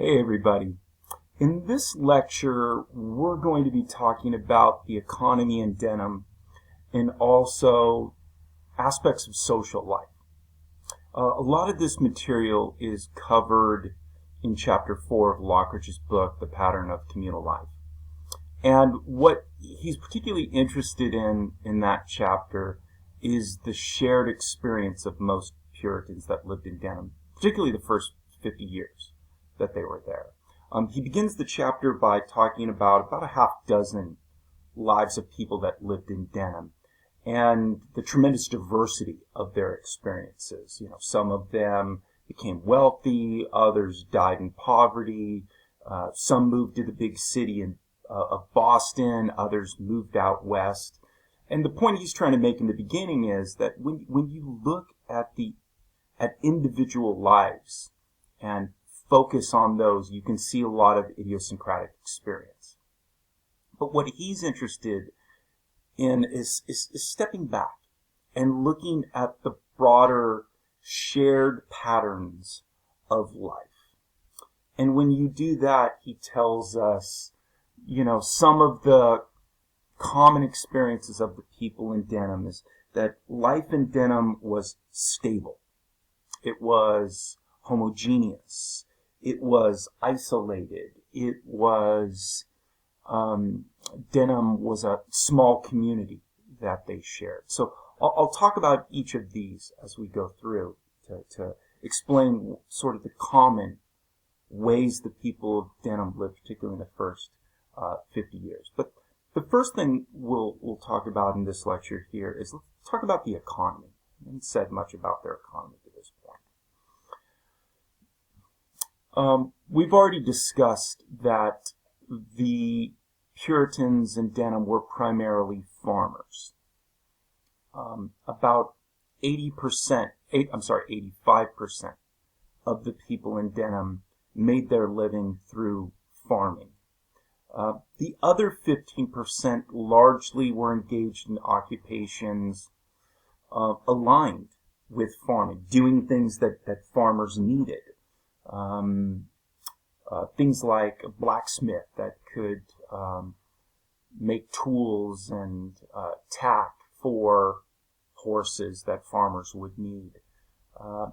Hey everybody. In this lecture, we're going to be talking about the economy in Denham and also aspects of social life. A lot of this material is covered in Chapter 4 of Lockridge's book, The Pattern of Communal Life. And what he's particularly interested in that chapter is the shared experience of most Puritans that lived in Denham, particularly the first 50 years that they were there. He begins the chapter by talking about a half dozen lives of people that lived in Denham and the tremendous diversity of their experiences. Some of them became wealthy, others died in poverty, some moved to the big city of Boston, others moved out west. And the point he's trying to make in the beginning is that when you look at individual lives and focus on those, you can see a lot of idiosyncratic experience. But what he's interested in is stepping back and looking at the broader shared patterns of life. And when you do that, he tells us, some of the common experiences of the people in Denham is that life in Denham was stable. It was homogeneous. It was isolated. It was, Denham was a small community that they shared. So I'll talk about each of these as we go through to explain sort of the common ways the people of Denham lived, particularly in the first 50 years. But the first thing we'll talk about in this lecture here is let's talk about the economy. I haven't said much about their economy to this point. We've already discussed that the Puritans in Denham were primarily farmers. About 85% of the people in Denham made their living through farming. The other 15% largely were engaged in occupations aligned with farming, doing things that farmers needed. Things like a blacksmith that could make tools and tack for horses that farmers would need.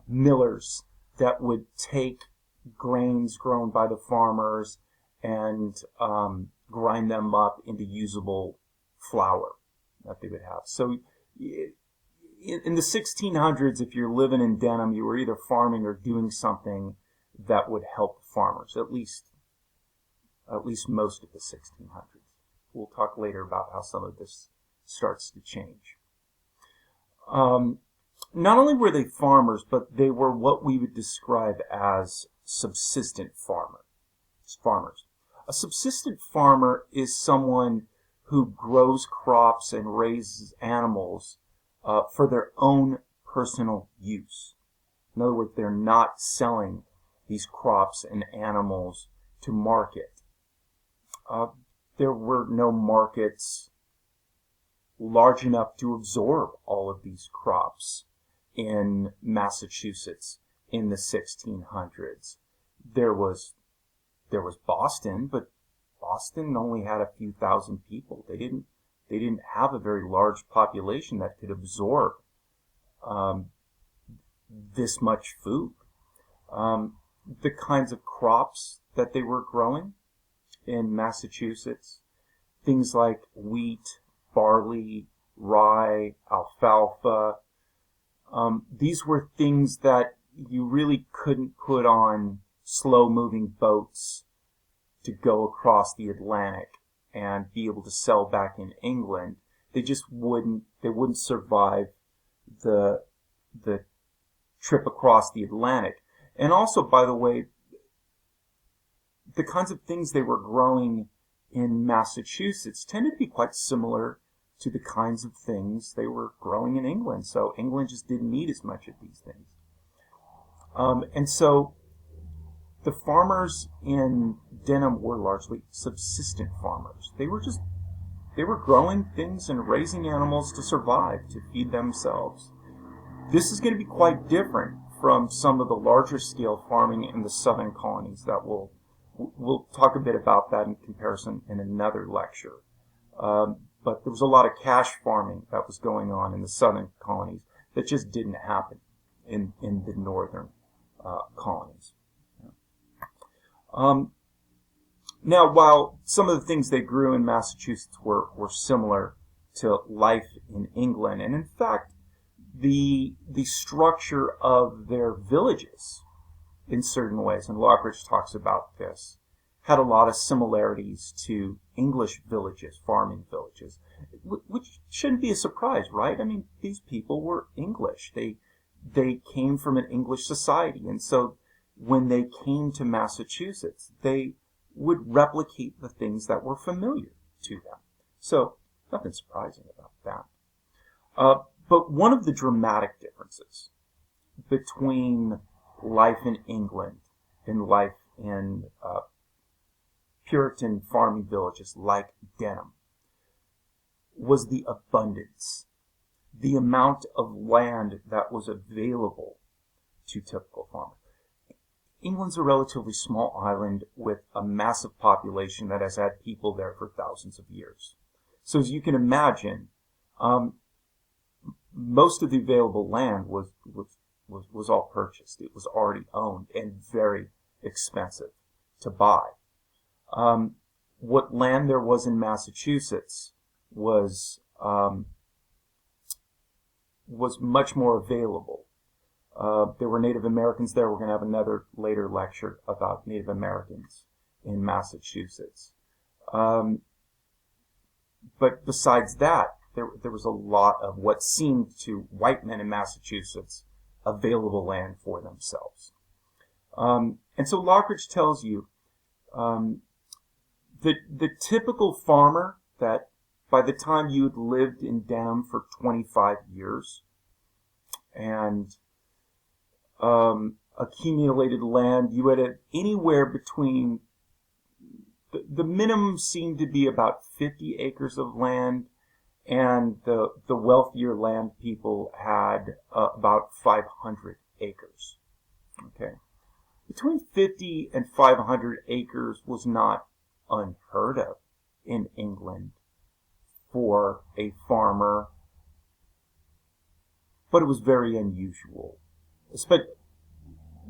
Millers that would take grains grown by the farmers and grind them up into usable flour that they would have. So in the 1600s, if you're living in Denham, you were either farming or doing something that would help farmers, at least most of the 1600s. We'll talk later about how some of this starts to change. Not only were they farmers, but they were what we would describe as subsistent farmers. A subsistent farmer is someone who grows crops and raises animals for their own personal use. In other words, they're not selling these crops and animals to market. There were no markets large enough to absorb all of these crops in Massachusetts in the 1600s. There was Boston, but Boston only had a few thousand people. They didn't have a very large population that could absorb this much food. The kinds of crops that they were growing in Massachusetts, things like wheat, barley, rye, alfalfa, these were things that you really couldn't put on slow-moving boats to go across the Atlantic and be able to sell back in England. They wouldn't survive the trip across the Atlantic. And also, by the way, the kinds of things they were growing in Massachusetts tended to be quite similar to the kinds of things they were growing in England. So England just didn't need as much of these things. And so the farmers in Denham were largely subsistent farmers. They were growing things and raising animals to survive, to feed themselves. This is going to be quite different from some of the larger scale farming in the southern colonies that we'll talk a bit about that in comparison in another lecture. But there was a lot of cash farming that was going on in the southern colonies that just didn't happen in the northern colonies. Now, while some of the things they grew in Massachusetts were similar to life in England, and in fact, the structure of their villages in certain ways, and Lockridge talks about this, had a lot of similarities to English villages, farming villages, which shouldn't be a surprise, right? I mean, these people were English. They came from an English society, and so when they came to Massachusetts, they would replicate the things that were familiar to them. So, nothing surprising about that. But one of the dramatic differences between life in England and life in Puritan farming villages like Denham was the abundance, the amount of land that was available to typical farmers. England's a relatively small island with a massive population that has had people there for thousands of years. So as you can imagine, most of the available land was all purchased. It was already owned and very expensive to buy. What land there was in Massachusetts was much more available. There were Native Americans there. We're going to have another later lecture about Native Americans in Massachusetts. But besides that, there was a lot of what seemed to white men in Massachusetts available land for themselves. And so Lockridge tells you the typical farmer that by the time you had lived in Denham for 25 years and accumulated land, you had anywhere between, the minimum seemed to be about 50 acres of land, and the wealthier land people had about 500 acres. Okay, between 50 and 500 acres was not unheard of in England for a farmer, but it was very unusual.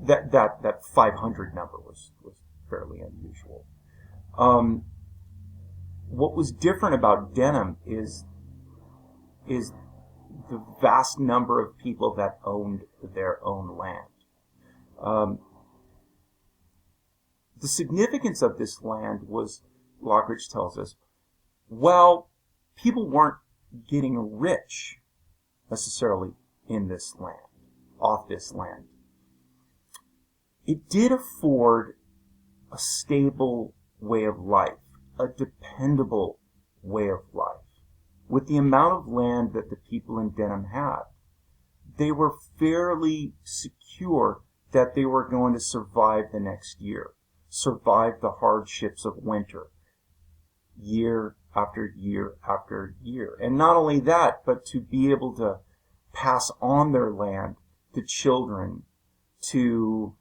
That 500 number was fairly unusual. What was different about Denham is the vast number of people that owned their own land. The significance of this land was, Lockridge tells us, well, people weren't getting rich necessarily in this land, off this land. It did afford a stable way of life, a dependable way of life. With the amount of land that the people in Denham had, they were fairly secure that they were going to survive the next year, survive the hardships of winter, year after year after year. And not only that, but to be able to pass on their land to children, to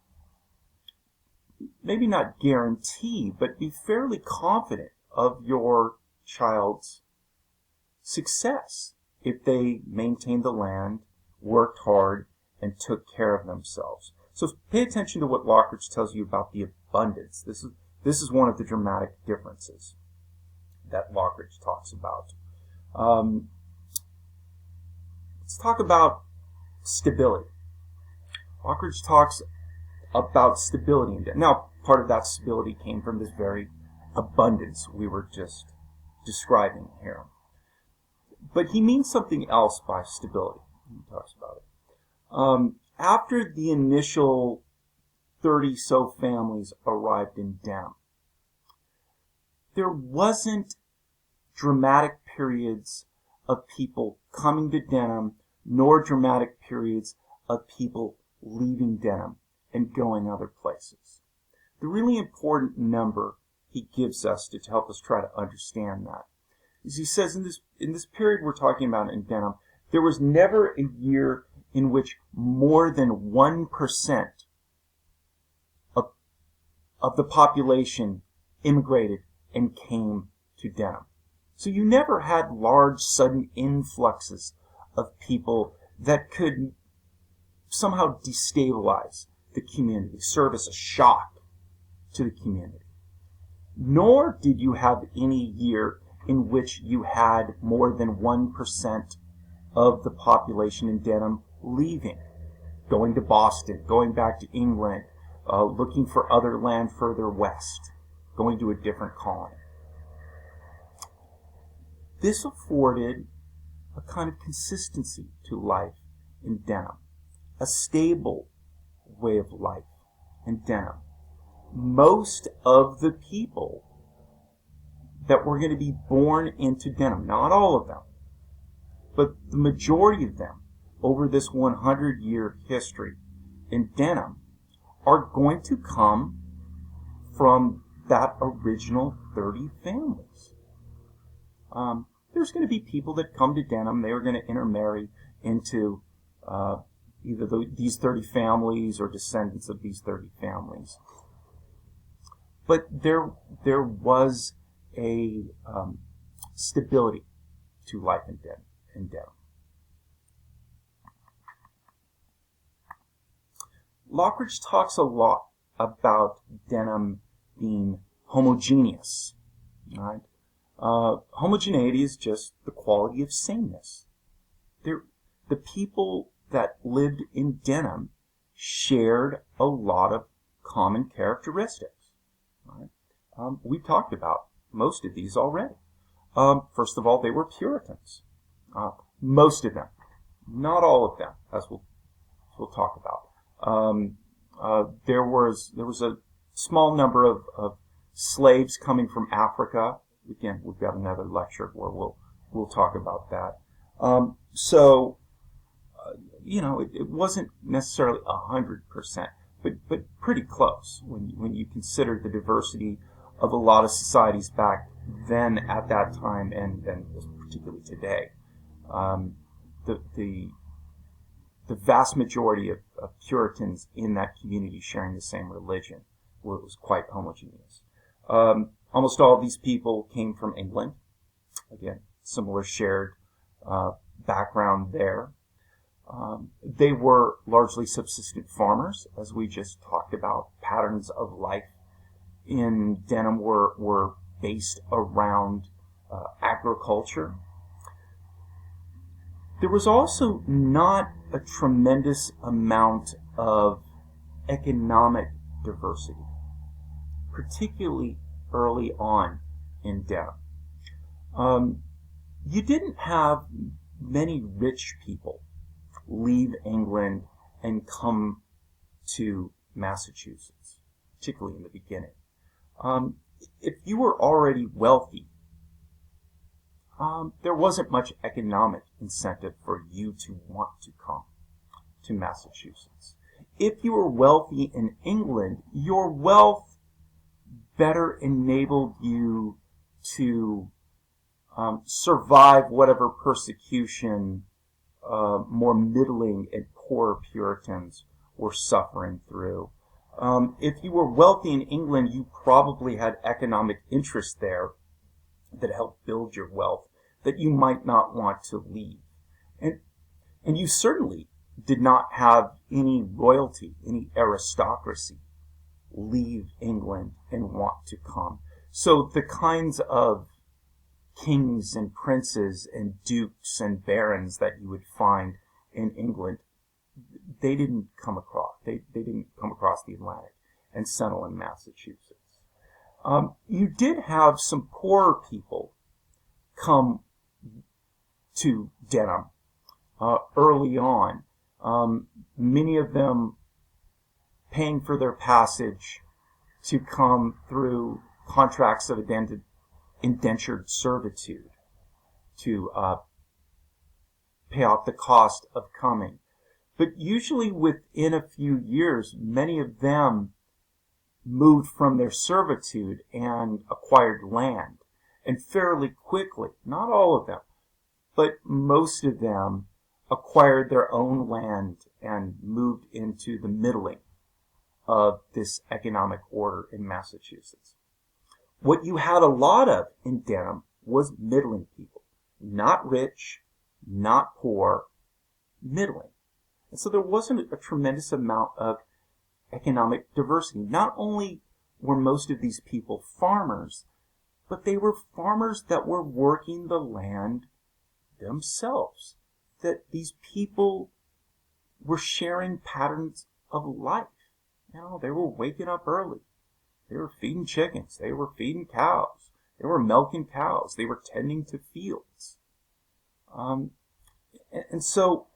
maybe not guarantee, but be fairly confident of your child's success if they maintained the land, worked hard, and took care of themselves. So pay attention to what Lockridge tells you about the abundance. This is one of the dramatic differences that Lockridge talks about. Let's talk about stability. Lockridge talks about stability. Now, part of that stability came from this very abundance we were just describing here. But he means something else by stability. He talks about it. After the initial 30-so families arrived in Denham, there wasn't dramatic periods of people coming to Denham, nor dramatic periods of people leaving Denham and going other places. The really important number he gives us to help us try to understand that is he says in this period we're talking about in Denham, there was never a year in which more than 1% of the population immigrated and came to Denham. So you never had large, sudden influxes of people that could somehow destabilize the community, serve as a shock to the community. Nor did you have any year in which you had more than 1% of the population in Denham leaving, going to Boston, going back to England, looking for other land further west, going to a different colony. This afforded a kind of consistency to life in Denham, a stable way of life in Denham. Most of the people that were going to be born into Denham, not all of them, but the majority of them over this 100-year history in Denham are going to come from that original 30 families. There's going to be people that come to Denham, they are going to intermarry into either these 30 families or descendants of these 30 families. But there was a stability to life in Denham. Lockridge talks a lot about Denham being homogeneous. Right? Homogeneity is just the quality of sameness. The people that lived in Denham shared a lot of common characteristics. Right? We've talked about most of these already. First of all, they were Puritans. Most of them, not all of them, as we'll talk about. There was a small number of slaves coming from Africa. Again, we've got another lecture where we'll talk about that. It wasn't necessarily 100%, but pretty close when you consider the diversity of a lot of societies back then at that time and particularly today. The vast majority of Puritans in that community sharing the same religion was quite homogeneous. Almost all of these people came from England. Again, similar shared background there. They were largely subsistent farmers, as we just talked about. Patterns of life in Denham were based around agriculture. There was also not a tremendous amount of economic diversity, particularly early on in Denham. You didn't have many rich people leave England and come to Massachusetts, particularly in the beginning. If you were already wealthy, there wasn't much economic incentive for you to want to come to Massachusetts. If you were wealthy in England, your wealth better enabled you to survive whatever persecution more middling and poor Puritans were suffering through. If you were wealthy in England, you probably had economic interest there that helped build your wealth that you might not want to leave. And you certainly did not have any royalty, any aristocracy leave England and want to come. So the kinds of kings and princes and dukes and barons that you would find in England, they didn't come across. They didn't come across the Atlantic and settle in Massachusetts. You did have some poorer people come to Denham early on. Many of them paying for their passage to come through contracts of indentured servitude to pay off the cost of coming. But usually within a few years, many of them moved from their servitude and acquired land. And fairly quickly, not all of them, but most of them acquired their own land and moved into the middling of this economic order in Massachusetts. What you had a lot of in Denham was middling people. Not rich, not poor, middling. And so there wasn't a tremendous amount of economic diversity. Not only were most of these people farmers, but they were farmers that were working the land themselves. That these people were sharing patterns of life. You know, they were waking up early. They were feeding chickens. They were feeding cows. They were milking cows. They were tending to fields. And so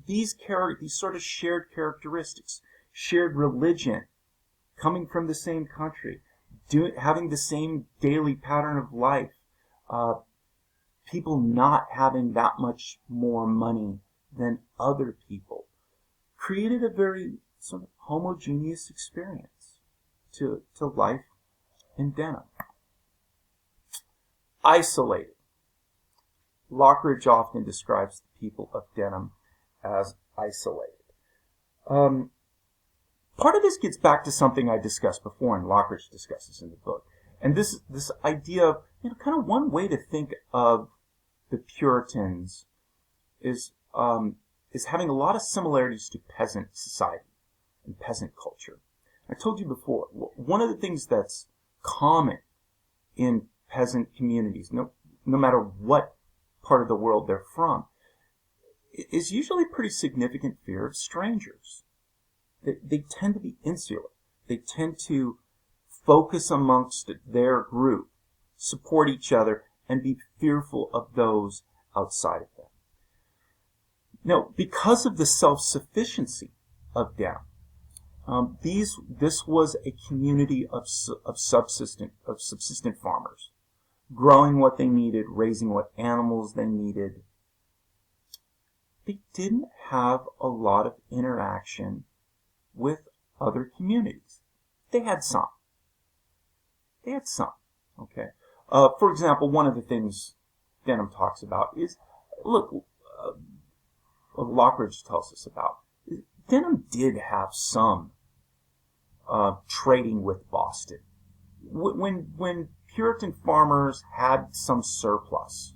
these sort of shared characteristics, shared religion, coming from the same country, having the same daily pattern of life, people not having that much more money than other people, created a very sort of homogeneous experience to life in Denham. Isolated. Lockridge often describes the people of Denham as isolated. Part of this gets back to something I discussed before, and Lockridge discusses in the book, and this idea of, you know, kind of one way to think of the Puritans is having a lot of similarities to peasant society and peasant culture. I told you before, one of the things that's common in peasant communities, no matter what part of the world they're from, is usually pretty significant fear of strangers. They tend to be insular. They tend to focus amongst their group, support each other, and be fearful of those outside of them. Now, because of the self-sufficiency of Denham, this was a community of subsistent farmers, growing what they needed, raising what animals they needed. They didn't have a lot of interaction with other communities. They had some. Okay. For example, one of the things Denham talks about is, look, Lockridge tells us about, Denham did have some trading with Boston. When Puritan farmers had some surplus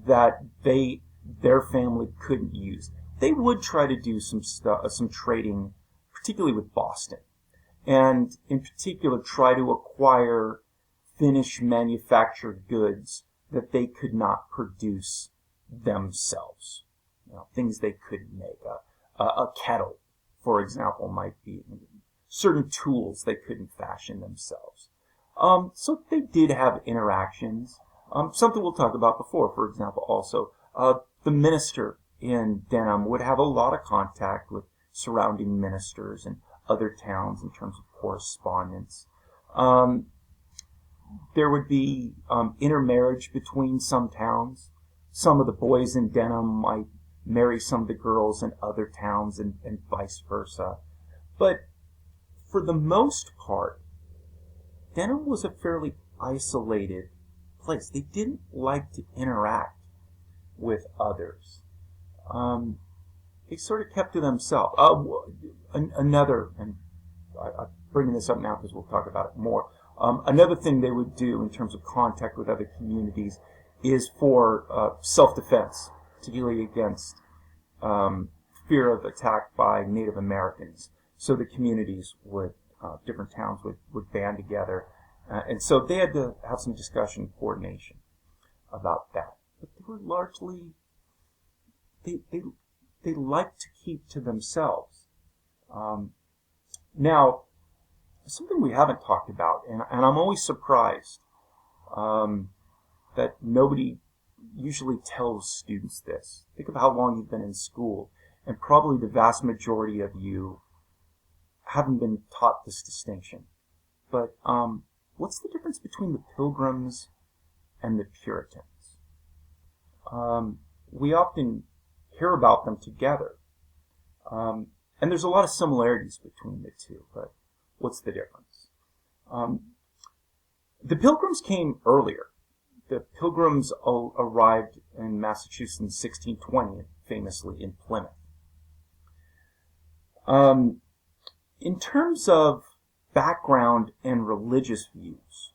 that their family couldn't use, they would try to do some trading, particularly with Boston, and in particular try to acquire finished manufactured goods that they could not produce themselves. You know, things they couldn't make. A kettle, for example, might be certain tools they couldn't fashion themselves. So they did have interactions. Something we'll talk about before, for example, also the minister in Denham would have a lot of contact with surrounding ministers and other towns in terms of correspondence. There would be intermarriage between some towns. Some of the boys in Denham might marry some of the girls in other towns, and vice versa. But for the most part, Denham was a fairly isolated place. They didn't like to interact with others. They sort of kept to themselves. Another, and I'm bringing this up now because we'll talk about it more. Another thing they would do in terms of contact with other communities is for self-defense, particularly against fear of attack by Native Americans. So the communities different towns would band together. And so they had to have some discussion, coordination about that. But they were largely, they liked to keep to themselves. Now, something we haven't talked about, and I'm always surprised that nobody usually tells students this. Think of how long you've been in school, and probably the vast majority of you haven't been taught this distinction. But what's the difference between the Pilgrims and the Puritans? We often hear about them together. And there's a lot of similarities between the two, but what's the difference? The Pilgrims came earlier. The Pilgrims arrived in Massachusetts in 1620, famously in Plymouth. In terms of background and religious views,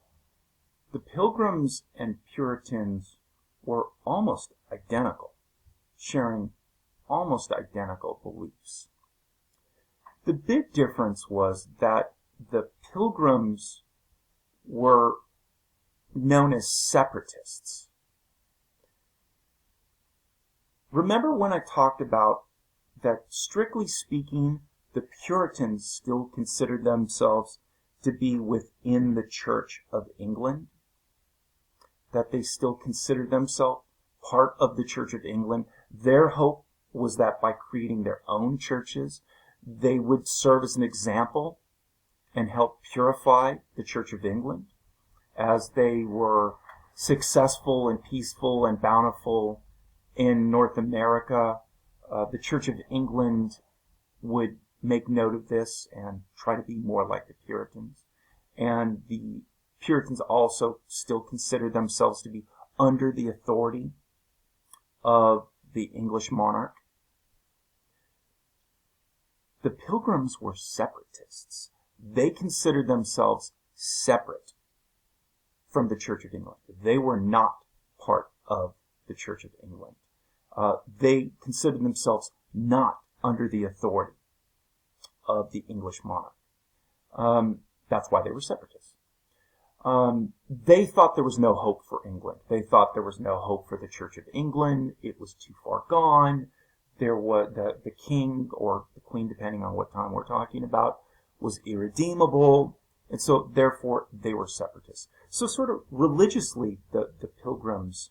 the Pilgrims and Puritans were almost identical, sharing almost identical beliefs. The big difference was that the Pilgrims were known as separatists. Remember when I talked about that, strictly speaking, the Puritans still considered themselves to be within the Church of England? That they still considered themselves part of the Church of England? Their hope was that by creating their own churches, they would serve as an example and help purify the Church of England as they were successful and peaceful and bountiful in North America. The Church of England would make note of this and try to be more like the Puritans. And the Puritans also still considered themselves to be under the authority of the English monarch. The Pilgrims were separatists. They considered themselves separate from the Church of England. They were not part of the Church of England. They considered themselves not under the authority of the English monarch. That's why they were separatists. They thought there was no hope for England. They thought there was no hope for the Church of England. It was too far gone. There was the king or the queen, depending on what time we're talking about, was irredeemable, and so therefore they were separatists. So sort of religiously, the Pilgrims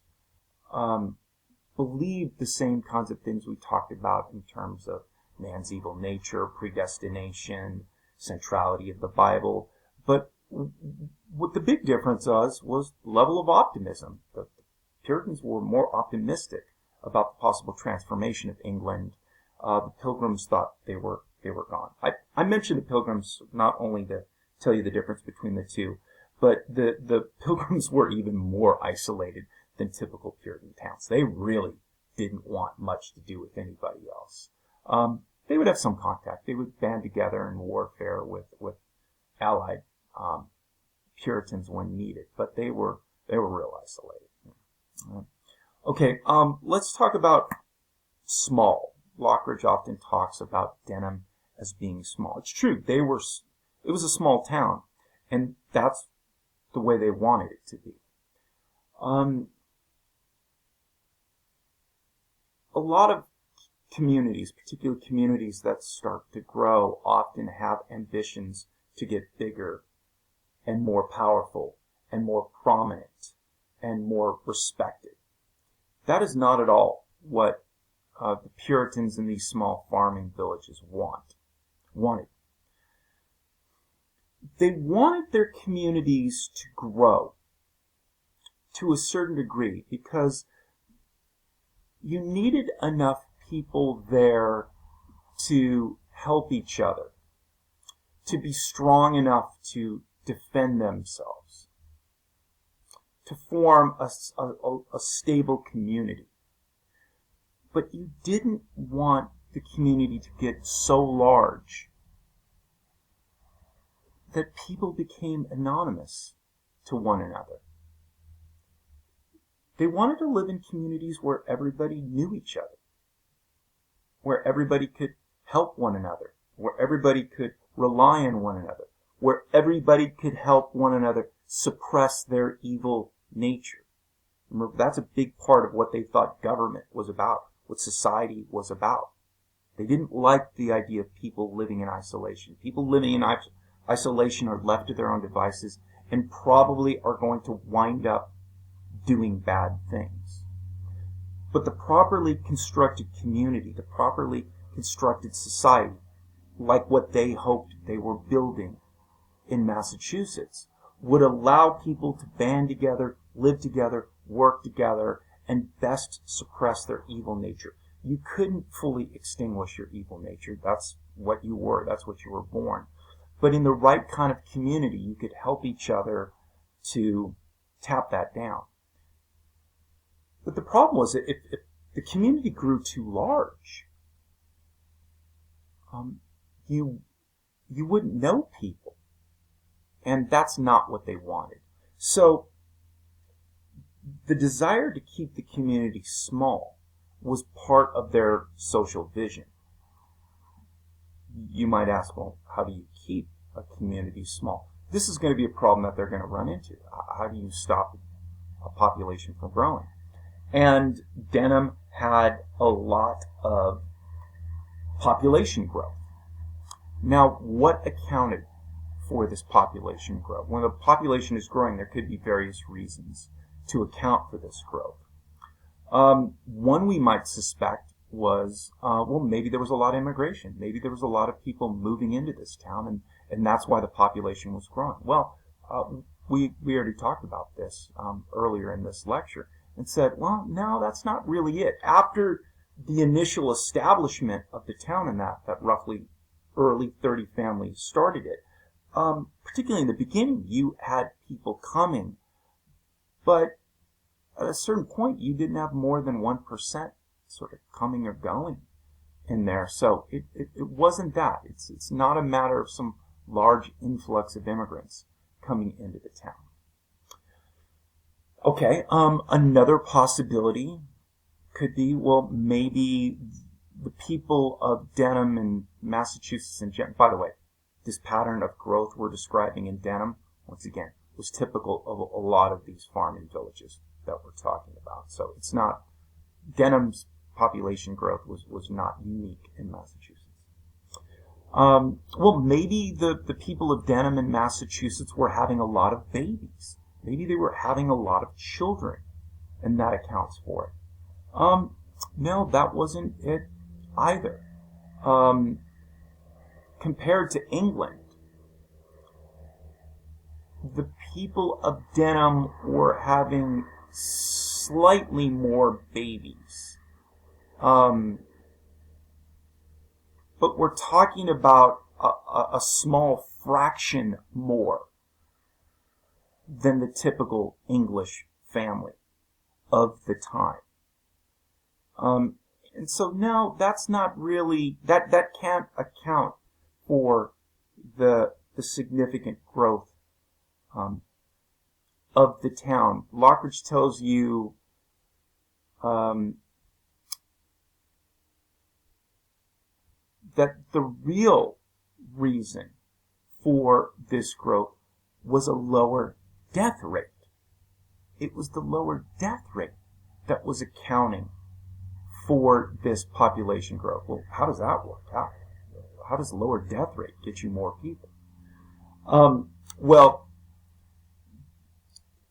believed the same kinds of things we talked about in terms of man's evil nature, predestination, centrality of the Bible. But what the big difference was level of optimism. The Puritans were more optimistic about the possible transformation of England. The Pilgrims thought they were gone. I mentioned the Pilgrims not only to tell you the difference between the two, but the Pilgrims were even more isolated than typical Puritan towns. They really didn't want much to do with anybody else. They would have some contact. They would band together in warfare with allied Puritans when needed, but they were real isolated. Okay, let's talk about small. Lockridge often talks about Denham as being small. It's true. It was a small town, and that's the way they wanted it to be. A lot of communities, particularly communities that start to grow, often have ambitions to get bigger and more powerful and more prominent and more respected. That is not at all what the Puritans in these small farming villages wanted. They wanted their communities to grow to a certain degree because you needed enough people there to help each other, to be strong enough to defend themselves, to form a stable community. But you didn't want the community to get so large that people became anonymous to one another. They wanted to live in communities where everybody knew each other, where everybody could help one another, where everybody could rely on one another, where everybody could help one another suppress their evil nature. Remember, that's a big part of what they thought government was about, what society was about. They didn't like the idea of people living in isolation. People living in isolation are left to their own devices and probably are going to wind up doing bad things. But the properly constructed community, the properly constructed society, like what they hoped they were building in Massachusetts, would allow people to band together, live together, work together, and best suppress their evil nature. You couldn't fully extinguish your evil nature. That's what you were. That's what you were born. But in the right kind of community, you could help each other to tap that down. But the problem was that if the community grew too large, you wouldn't know people, and that's not what they wanted. So the desire to keep the community small was part of their social vision. You might ask, well, how do you keep a community small? This is going to be a problem that they're going to run into. How do you stop a population from growing? And Denham had a lot of population growth. Now, what accounted for this population growth? When the population is growing, there could be various reasons to account for this growth. One we might suspect was, well, maybe there was a lot of immigration. Maybe there was a lot of people moving into this town, and that's why the population was growing. Well, we already talked about this earlier in this lecture and said, well, no, that's not really it. After the initial establishment of the town in that roughly early 30 families started it, particularly in the beginning, you had people coming, but at a certain point, you didn't have more than 1% sort of coming or going in there. So it wasn't that. It's not a matter of some large influx of immigrants coming into the town. Okay, another possibility could be, well, maybe the people of Denham and Massachusetts by the way, this pattern of growth we're describing in Denham, once again, was typical of a lot of these farming villages that we're talking about. So it's not, Denham's population growth was not unique in Massachusetts. Well, maybe the people of Denham and Massachusetts were having a lot of babies. Maybe they were having a lot of children, and that accounts for it. No, that wasn't it either. Compared to England, the people of Denham were having slightly more babies. But we're talking about a small fraction more than the typical English family of the time. And so no, that's not really, that can't account for the significant growth of the town. Lockridge tells you that the real reason for this growth was a lower death rate. It was the lower death rate that was accounting for this population growth. Well, how does that work? How does lower death rate get you more people? Well,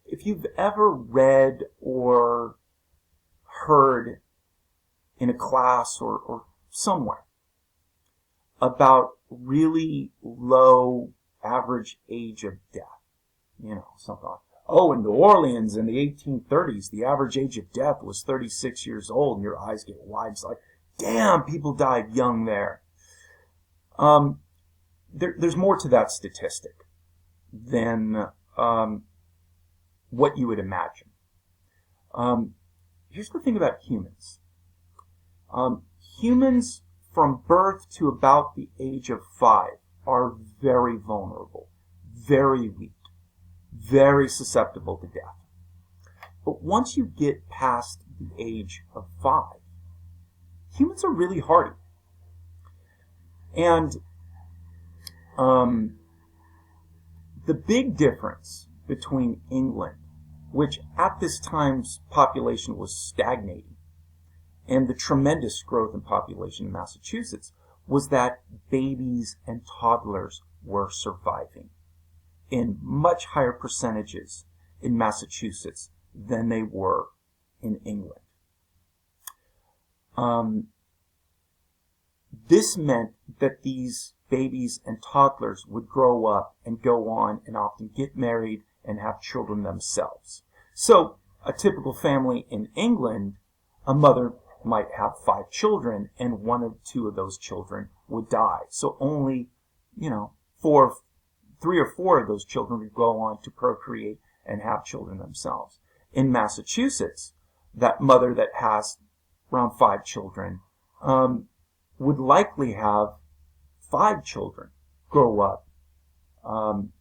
if you've ever read or heard in a class or somewhere about really low average age of death, something like, oh, in New Orleans in the 1830s, the average age of death was 36 years old, and your eyes get wide. It's like, damn, people died young there. There's more to that statistic than what you would imagine. Here's the thing about humans. Humans from birth to about the age of 5 are very vulnerable, very weak, very susceptible to death. But once you get past the age of 5, humans are really hardy. And the big difference between England, which at this time's population was stagnating, and the tremendous growth in population in Massachusetts, was that babies and toddlers were surviving in much higher percentages in Massachusetts than they were in England. This meant that these babies and toddlers would grow up and go on and often get married and have children themselves. So a typical family in England, a mother might have 5 children, and 1 or 2 of those children would die. So only, 3 or 4 of those children would go on to procreate and have children themselves. In Massachusetts, that mother that has around 5 children would likely have 5 children, grow up,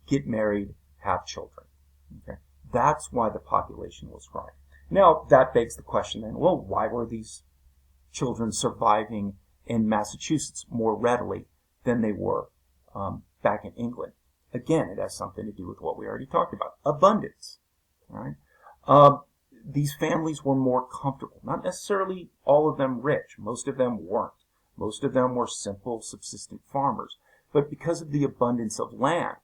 get married, have children. Okay? That's why the population was growing. Now, that begs the question then, well, why were these children surviving in Massachusetts more readily than they were back in England? Again, it has something to do with what we already talked about, abundance. Right? These families were more comfortable. Not necessarily all of them rich. Most of them weren't. Most of them were simple, subsistent farmers. But because of the abundance of land,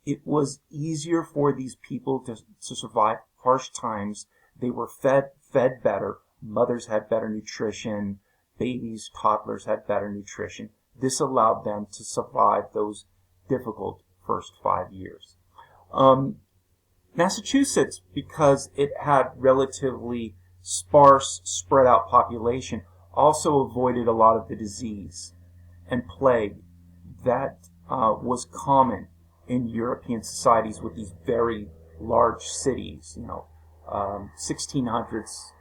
it was easier for these people to survive harsh times. They were fed better. Mothers had better nutrition. Babies, toddlers had better nutrition. This allowed them to survive those difficult first 5 years. Massachusetts, because it had relatively sparse, spread out population, also avoided a lot of the disease and plague that was common in European societies with these very large cities. 1600s,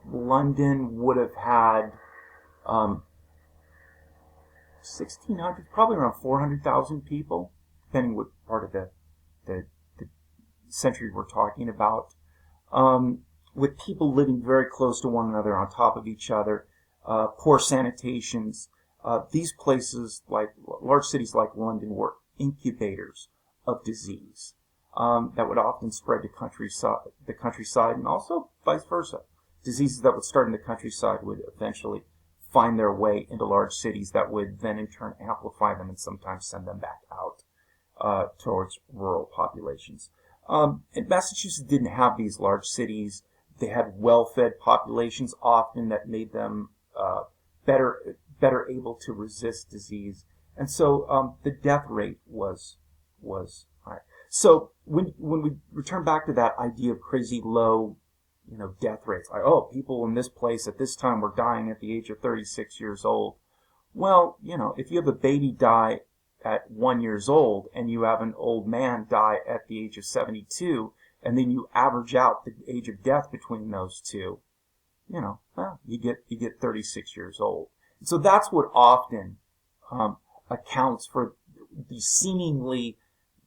London would have had 1600s, probably around 400,000 people, depending what part of the century we're talking about, with people living very close to one another, on top of each other, poor sanitations. These places, like large cities like London, were incubators of disease that would often spread to the countryside, and also vice versa. Diseases that would start in the countryside would eventually find their way into large cities that would then in turn amplify them and sometimes send them back out towards rural populations. And Massachusetts didn't have these large cities. They had well-fed populations often that made them better able to resist disease. And so the death rate was high. So when we return back to that idea of crazy low, death rates, like, oh, people in this place at this time were dying at the age of 36 years old. Well, if you have a baby die at 1 year old and you have an old man die at the age of 72, and then you average out the age of death between those two, you get 36 years old. And so that's what often accounts for the seemingly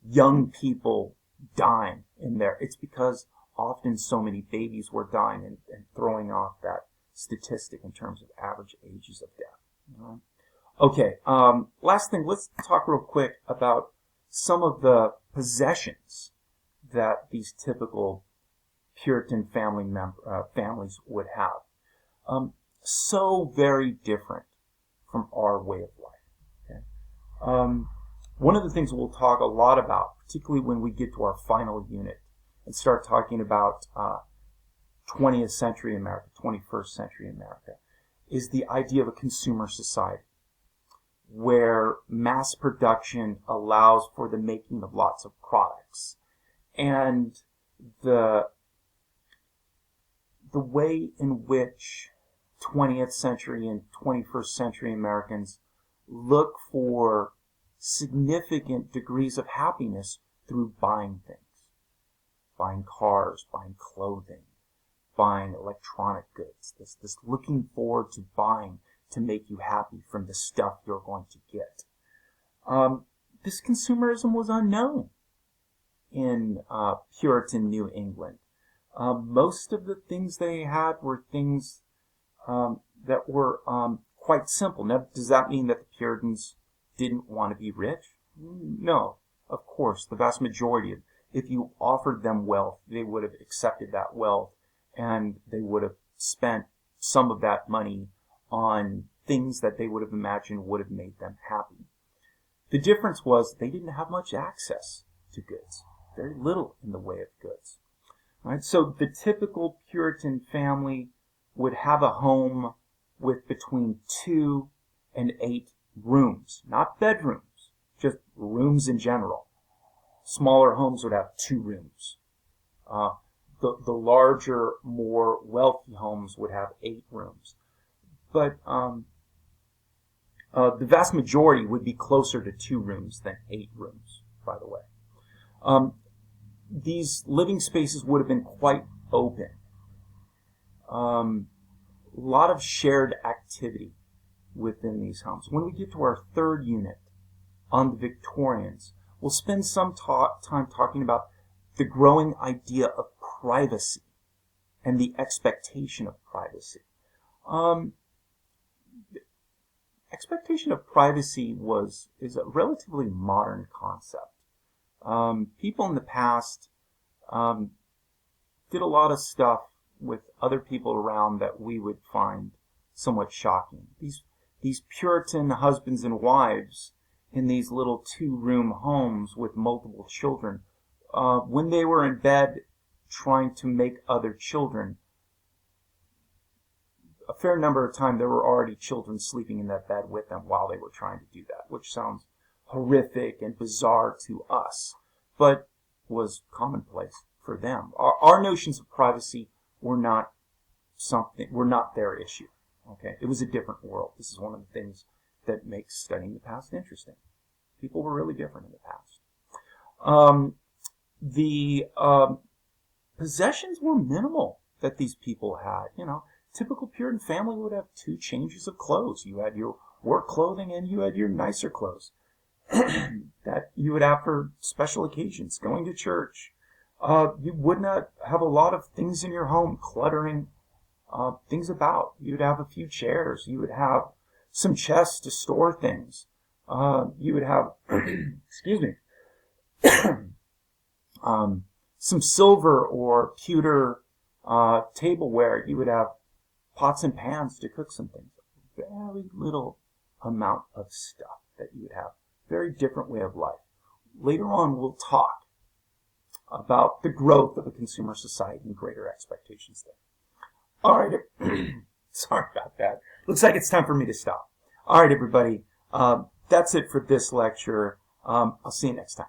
young people dying in there. It's because often so many babies were dying and throwing off that statistic in terms of average ages of death. Okay, last thing, let's talk real quick about some of the possessions that these typical Puritan families would have. So very different from our way of life. Okay? One of the things we'll talk a lot about, particularly when we get to our final unit and start talking about 20th century America, 21st century America, is the idea of a consumer society, where mass production allows for the making of lots of products. And the way in which 20th century and 21st century Americans look for significant degrees of happiness through buying things. Buying cars, buying clothing, buying electronic goods. This looking forward to buying to make you happy from the stuff you're going to get. This consumerism was unknown in Puritan New England. Most of the things they had were things that were quite simple. Now, does that mean that the Puritans didn't want to be rich? No, of course. The vast majority of, if you offered them wealth, they would have accepted that wealth, and they would have spent some of that money on things that they would have imagined would have made them happy. The difference was they didn't have much access to goods. Very little in the way of goods. Right? So the typical Puritan family would have a home with between 2 and 8 rooms. Not bedrooms, just rooms in general. Smaller homes would have 2 rooms. The larger, more wealthy homes would have 8 rooms. But the vast majority would be closer to 2 rooms than 8 rooms, by the way. These living spaces would have been quite open. A lot of shared activity within these homes. When we get to our third unit on the Victorians, we'll spend some time talking about the growing idea of privacy and the expectation of privacy. Expectation of privacy is a relatively modern concept. People in the past did a lot of stuff with other people around that we would find somewhat shocking. These Puritan husbands and wives in these little 2-room homes with multiple children, when they were in bed trying to make other children, a fair number of times there were already children sleeping in that bed with them while they were trying to do that, which sounds horrific and bizarre to us, but was commonplace for them. Our notions of privacy were not their issue. Okay, it was a different world. This is one of the things that makes studying the past interesting. People were really different in the past. The possessions were minimal that these people had. You know, typical Puritan family would have 2 changes of clothes. You had your work clothing and you had your nicer clothes that you would have for special occasions, going to church. You would not have a lot of things in your home cluttering things about. You'd have a few chairs. You would have some chests to store things. You would have, excuse me, some silver or pewter tableware. You would have pots and pans to cook some things. Very little amount of stuff that you would have. Very different way of life. Later on, we'll talk about the growth of a consumer society and greater expectations there. All right. Sorry about that. Looks like it's time for me to stop. All right, everybody. That's it for this lecture. I'll see you next time.